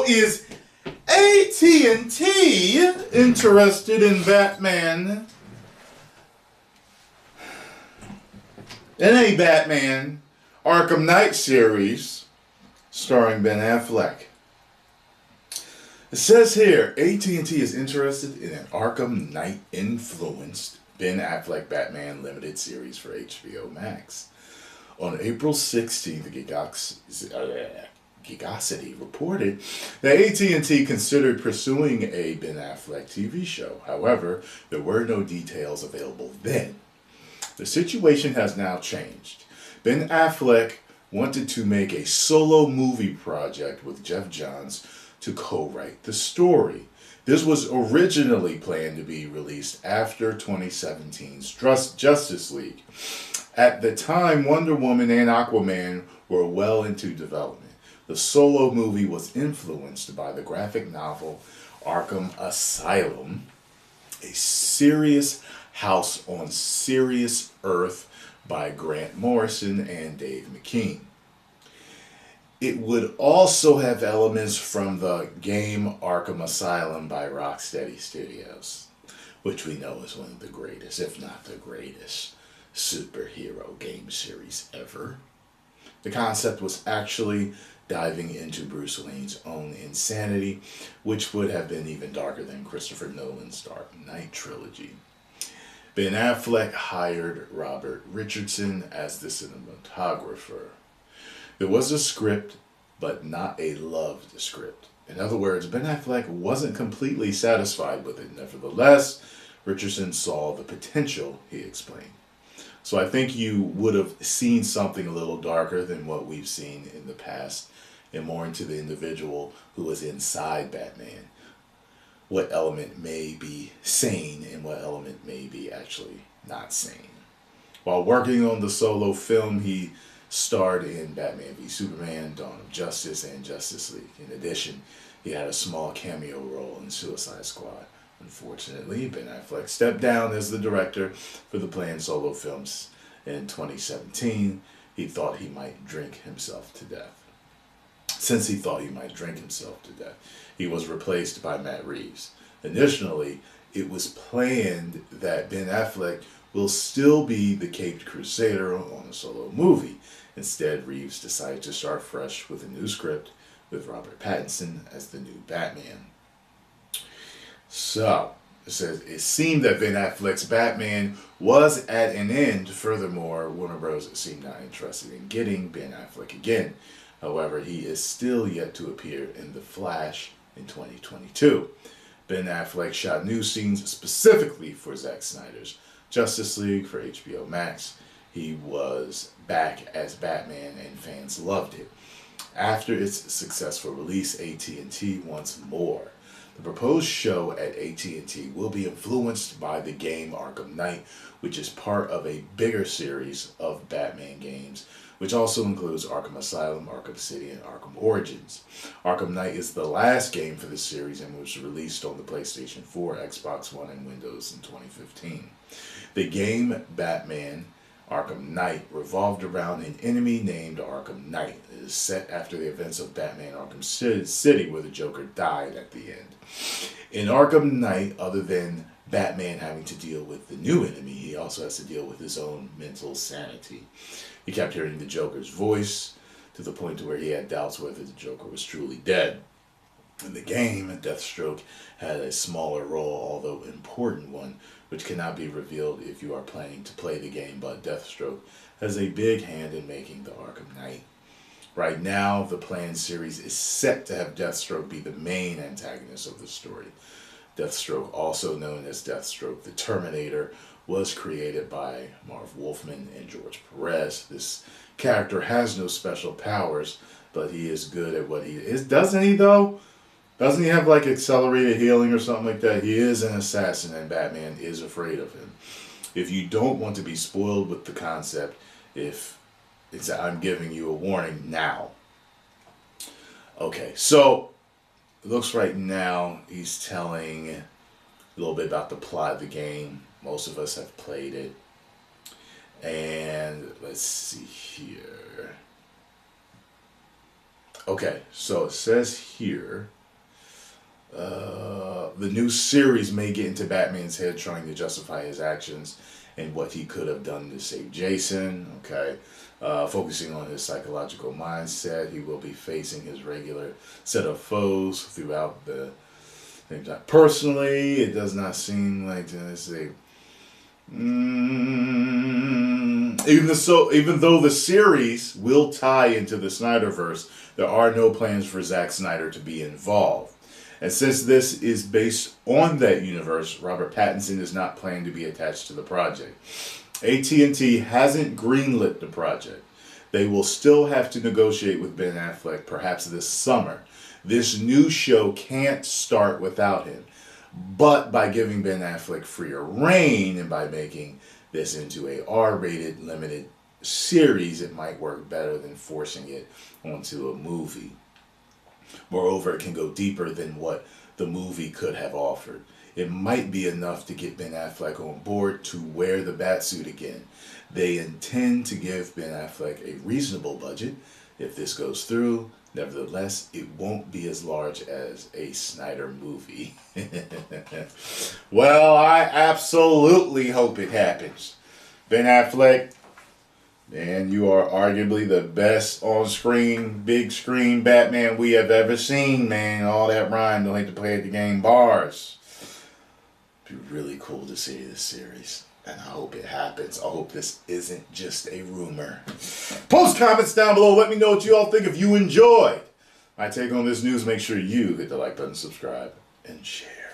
is AT&T interested in Batman? In a Batman Arkham Knight series starring Ben Affleck. It says here, AT&T is interested in an Arkham Knight influenced Ben Affleck Batman limited series for HBO Max. On April 16th, Gigosity reported that AT&T considered pursuing a Ben Affleck TV show. However, there were no details available then. The situation has now changed. Ben Affleck wanted to make a solo movie project with Jeff Johns to co-write the story. This was originally planned to be released after 2017's Justice League. At the time, Wonder Woman and Aquaman were well into development. The solo movie was influenced by the graphic novel Arkham Asylum, a serious house on serious Earth by Grant Morrison and Dave McKean. It would also have elements from the game Arkham Asylum by Rocksteady Studios, which we know is one of the greatest, if not the greatest, superhero game series ever. The concept was actually diving into Bruce Wayne's own insanity, which would have been even darker than Christopher Nolan's Dark Knight trilogy. Ben Affleck hired Robert Richardson as the cinematographer. There was a script, but not a loved script. In other words, Ben Affleck wasn't completely satisfied with it. Nevertheless, Richardson saw the potential, he explained. So I think you would have seen something a little darker than what we've seen in the past, and more into the individual who was inside Batman. What element may be sane and what element may be actually not sane. While working on the solo film, he starred in Batman v Superman, Dawn of Justice, and Justice League. In addition, he had a small cameo role in Suicide Squad. Unfortunately, Ben Affleck stepped down as the director for the planned solo films in 2017. He thought he might drink himself to death. Since he thought he might drink himself to death, he was replaced by Matt Reeves. Initially, it was planned that Ben Affleck will still be the Caped Crusader on a solo movie. Instead, Reeves decided to start fresh with a new script with Robert Pattinson as the new Batman. So, it says, it seemed that Ben Affleck's Batman was at an end. Furthermore, Warner Bros. Seemed not interested in getting Ben Affleck again. However, he is still yet to appear in The Flash in 2022. Ben Affleck shot new scenes specifically for Zack Snyder's Justice League for HBO Max. He was back as Batman and fans loved it. After its successful release, AT&T wants more. The proposed show at AT&T will be influenced by the game Arkham Knight, which is part of a bigger series of Batman games, which also includes Arkham Asylum, Arkham City, and Arkham Origins. Arkham Knight is the last game for the series and was released on the PlayStation 4, Xbox One, and Windows in 2015. The game Batman Arkham Knight revolved around an enemy named Arkham Knight. It is set after the events of Batman Arkham City, where the Joker died at the end. In Arkham Knight, other than Batman having to deal with the new enemy, he also has to deal with his own mental sanity. He kept hearing the Joker's voice to the point to where he had doubts whether the Joker was truly dead. In the game, Deathstroke had a smaller role, although important one, which cannot be revealed if you are planning to play the game, but Deathstroke has a big hand in making the Arkham Knight. Right now, the planned series is set to have Deathstroke be the main antagonist of the story. Deathstroke, also known as Deathstroke the Terminator, was created by Marv Wolfman and George Perez. This character has no special powers, but he is good at what he is. Doesn't he, though? Doesn't he have, like, accelerated healing or something like that? He is an assassin, and Batman is afraid of him. If you don't want to be spoiled with the concept, I'm giving you a warning now. Okay, so it looks right now he's telling a little bit about the plot of the game. Most of us have played it. And let's see here. Okay, so it says here, The new series may get into Batman's head trying to justify his actions and what he could have done to save Jason. Okay. Focusing on his psychological mindset, he will be facing his regular set of foes throughout the same time. Personally, it does not seem like this. Even though the series will tie into the Snyderverse, there are no plans for Zack Snyder to be involved. And since this is based on that universe, Robert Pattinson is not planning to be attached to the project. AT&T hasn't greenlit the project. They will still have to negotiate with Ben Affleck perhaps this summer. This new show can't start without him. But by giving Ben Affleck freer reign and by making this into a R-rated limited series, it might work better than forcing it onto a movie. Moreover, it can go deeper than what the movie could have offered. It might be enough to get Ben Affleck on board to wear the Batsuit again. They intend to give Ben Affleck a reasonable budget if this goes through. Nevertheless, it won't be as large as a Snyder movie. Well, I absolutely hope it happens. Ben Affleck, man, you are arguably the best on-screen, big-screen Batman we have ever seen, man. All that rhyme, don't have to play at the game bars. It'd be really cool to see this series. And I hope it happens. I hope this isn't just a rumor. Post comments down below. Let me know what you all think. If you enjoyed my take on this news, make sure you hit the like button, subscribe, and share.